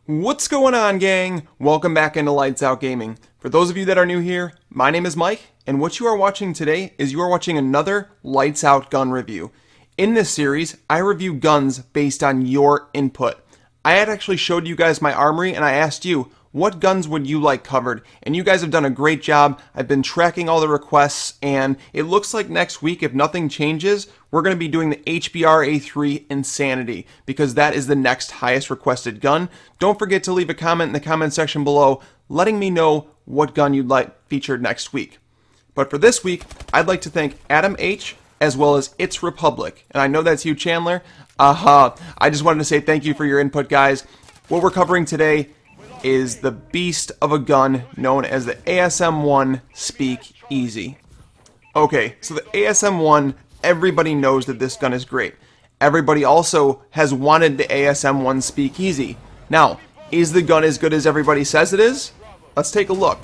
What's going on, gang? Welcome back into Lights Out Gaming. For those of you that are new here, my name is Mike, and what you are watching today is you are watching another Lights Out gun review. In this series, I review guns based on your input. I had actually showed you guys my armory, and I asked you, what guns would you like covered? And you guys have done a great job. I've been tracking all the requests, and it looks like next week, if nothing changes, we're going to be doing the HBR A3 Insanity, because that is the next highest requested gun. Don't forget to leave a comment in the comment section below, letting me know what gun you'd like featured next week. But for this week, I'd like to thank Adam H, as well as It's Republic. And I know that's you, Chandler. I just wanted to say thank you for your input, guys. What we're covering today is the beast of a gun known as the ASM1 Speakeasy. Okay, so the ASM1, everybody knows that this gun is great. Everybody also has wanted the ASM1 Speakeasy. Now, is the gun as good as everybody says it is? Let's take a look.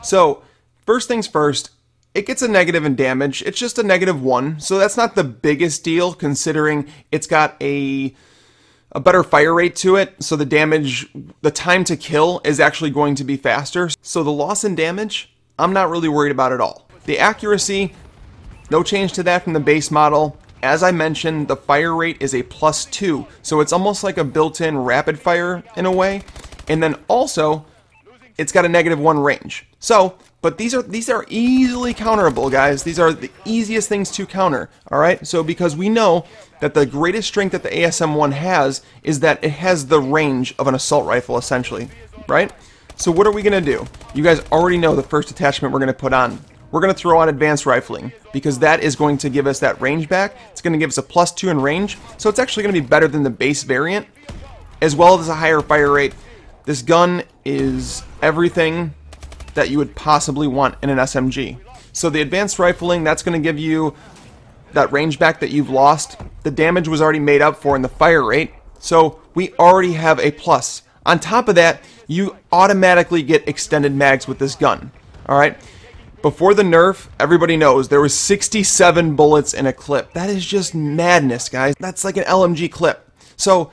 So, first things first, it gets a negative in damage. It's just a -1, so that's not the biggest deal considering it's got a better fire rate to it, so the damage, the time to kill is actually going to be faster. So the loss in damage, I'm not really worried about at all. The accuracy, no change to that from the base model. As I mentioned, the fire rate is a +2, so it's almost like a built-in rapid fire in a way. And then also, it's got a -1 range. So, but these are easily counterable, guys. These are the easiest things to counter, alright? So because we know that the greatest strength that the ASM1 has is that it has the range of an assault rifle, essentially, right? So what are we going to do? You guys already know the first attachment we're going to put on. We're going to throw on advanced rifling, because that is going to give us that range back. It's going to give us a +2 in range, so it's actually going to be better than the base variant, as well as a higher fire rate. This gun is everything that you would possibly want in an SMG. So the advanced rifling, that's going to give you that range back that you've lost. The damage was already made up for in the fire rate, so we already have a plus. On top of that, you automatically get extended mags with this gun. Alright? Before the nerf, everybody knows there was 67 bullets in a clip. That is just madness, guys. That's like an LMG clip. So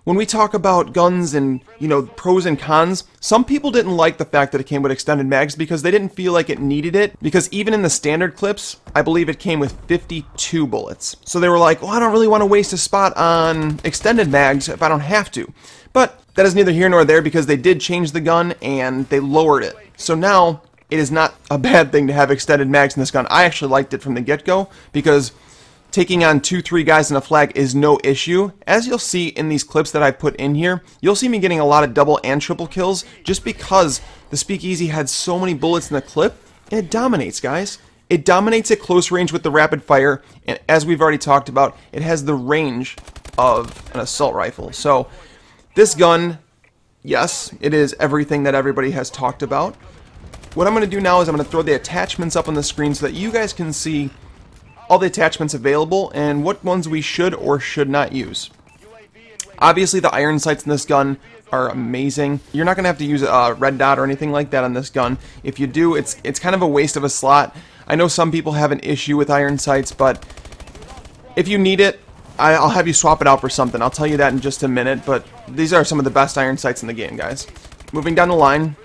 when we talk about guns and, you know, pros and cons, some people didn't like the fact that it came with extended mags because they didn't feel like it needed it, because even in the standard clips, I believe it came with 52 bullets. So they were like, well, I don't really want to waste a spot on extended mags if I don't have to. But that is neither here nor there, because they did change the gun and they lowered it. So now it is not a bad thing to have extended mags in this gun. I actually liked it from the get-go, because taking on 2-3 guys in a flag is no issue. As you'll see in these clips that I put in here, you'll see me getting a lot of double and triple kills just because the Speakeasy had so many bullets in the clip, and it dominates, guys. It dominates at close range with the rapid fire, and as we've already talked about, it has the range of an assault rifle. So this gun, yes, it is everything that everybody has talked about. What I'm going to do now is I'm going to throw the attachments up on the screen so that you guys can see all the attachments available and what ones we should or should not use. Obviously, the iron sights in this gun are amazing. You're not going to have to use a red dot or anything like that on this gun. If you do, it's kind of a waste of a slot. I know some people have an issue with iron sights, but if you need it, I'll have you swap it out for something. I'll tell you that in just a minute, but these are some of the best iron sights in the game, guys. Moving down the line,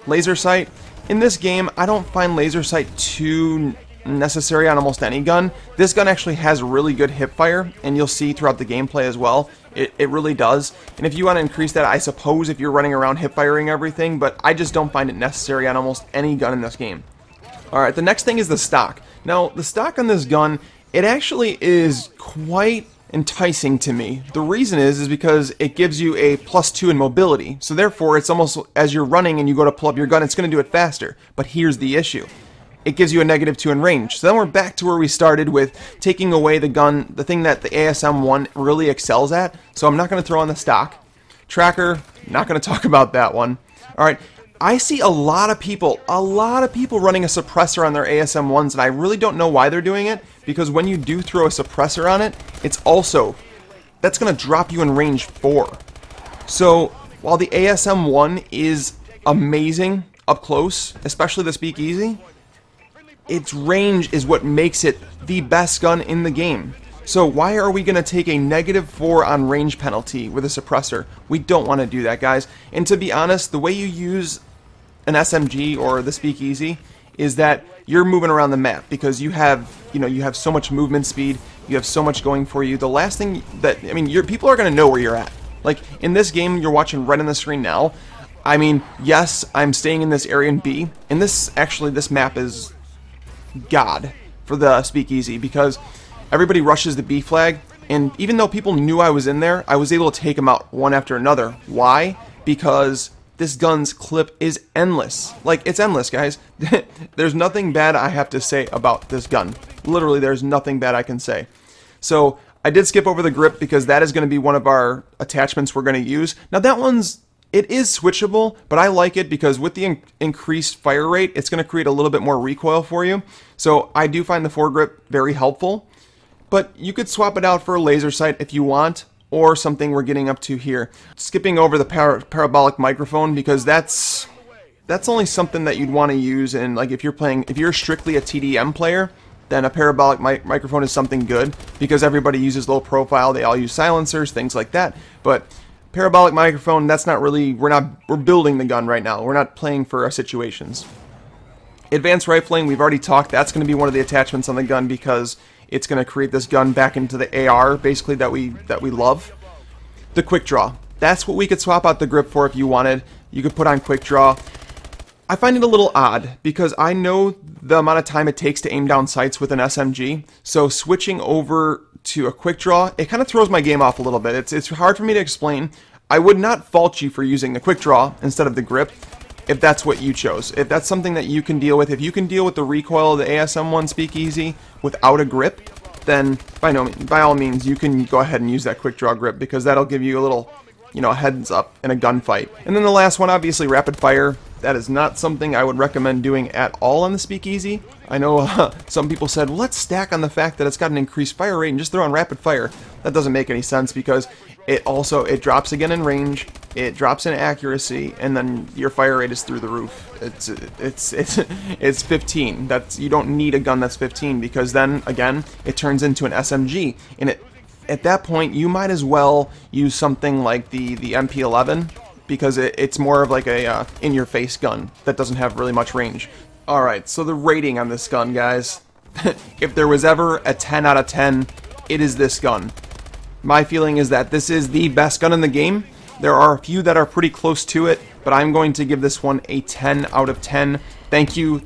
laser sight. In this game, I don't find laser sight too necessary on almost any gun. This gun actually has really good hip fire, and you'll see throughout the gameplay as well. It really does. And if you want to increase that, I suppose if you're running around hip firing everything, but I just don't find it necessary on almost any gun in this game. Alright, the next thing is the stock. Now, the stock on this gun, it actually is quite enticing to me. The reason is because it gives you a +2 in mobility. So therefore, it's almost as you're running and you go to pull up your gun, it's going to do it faster. But here's the issue. It gives you a -2 in range. So then we're back to where we started with taking away the gun, the thing that the ASM1 really excels at. So I'm not going to throw on the stock. Tracker, not going to talk about that one. Alright, I see a lot of people running a suppressor on their ASM1s, and I really don't know why they're doing it, because when you do throw a suppressor on it, that's going to drop you in range 4. So while the ASM1 is amazing up close, especially the Speakeasy, its range is what makes it the best gun in the game. So why are we going to take a -4 on range penalty with a suppressor? We don't want to do that, guys. And to be honest, the way you use an SMG or the Speakeasy is that you're moving around the map because you have so much movement speed, you have so much going for you. The last thing that, I mean, people are going to know where you're at. Like, in this game, you're watching right on the screen now. I mean, yes, I'm staying in this area in B, and this map is God for the Speakeasy because everybody rushes the B flag, and even though people knew I was in there, I was able to take them out one after another. Why? Because this gun's clip is endless. Like, it's endless, guys. There's nothing bad I have to say about this gun. Literally, there's nothing bad I can say. So, I did skip over the grip because that is going to be one of our attachments we're going to use. Now, it is switchable, but I like it because with the increased fire rate, it's going to create a little bit more recoil for you. So, I do find the foregrip very helpful. But you could swap it out for a laser sight if you want, or something we're getting up to here. Skipping over the parabolic microphone because that's only something that you'd want to use in, like, if you're strictly a TDM player, then a parabolic microphone is something good because everybody uses low profile, they all use silencers, things like that. But parabolic microphone, that's not really, we're building the gun right now. We're not playing for our situations. Advanced rifling, we've already talked, that's going to be one of the attachments on the gun because it's going to create this gun back into the AR, basically, that we love. The quick draw. That's what we could swap out the grip for if you wanted. You could put on quick draw. I find it a little odd because I know the amount of time it takes to aim down sights with an SMG. So switching over to a quick draw, it kind of throws my game off a little bit. It's hard for me to explain. I would not fault you for using the quick draw instead of the grip if that's what you chose. If that's something that you can deal with, if you can deal with the recoil of the ASM1 Speakeasy without a grip, then by all means you can go ahead and use that quick draw grip because that'll give you a little, heads up in a gunfight. And then the last one, obviously rapid fire. That is not something I would recommend doing at all on the Speakeasy. I know some people said, well, let's stack on the fact that it's got an increased fire rate and just throw on rapid fire. That doesn't make any sense because it drops again in range, it drops in accuracy, and then your fire rate is through the roof. It's 15. You don't need a gun that's 15 because then again it turns into an SMG, and at that point you might as well use something like the MP11 because it's more of like a in-your-face gun that doesn't have really much range. Alright, so the rating on this gun, guys. If there was ever a 10 out of 10, it is this gun. My feeling is that this is the best gun in the game. There are a few that are pretty close to it, but I'm going to give this one a 10 out of 10. Thank you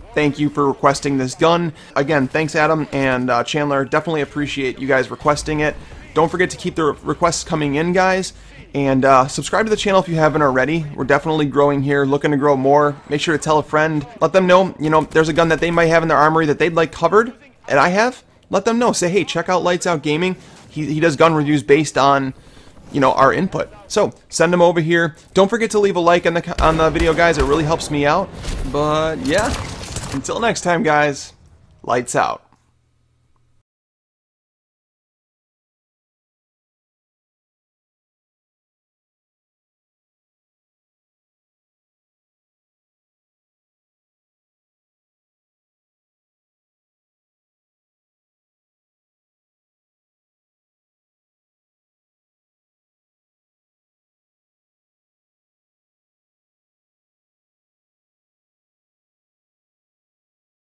for requesting this gun. Again, thanks Adam and Chandler. Definitely appreciate you guys requesting it. Don't forget to keep the requests coming in, guys. And subscribe to the channel if you haven't already. We're definitely growing here, looking to grow more. Make sure to tell a friend. Let them know, there's a gun that they might have in their armory that they'd like covered, and I have. Let them know. Say, hey, check out Lights Out Gaming. He does gun reviews based on, our input. So, send them over here. Don't forget to leave a like on the video, guys. It really helps me out. But, yeah, until next time, guys, lights out.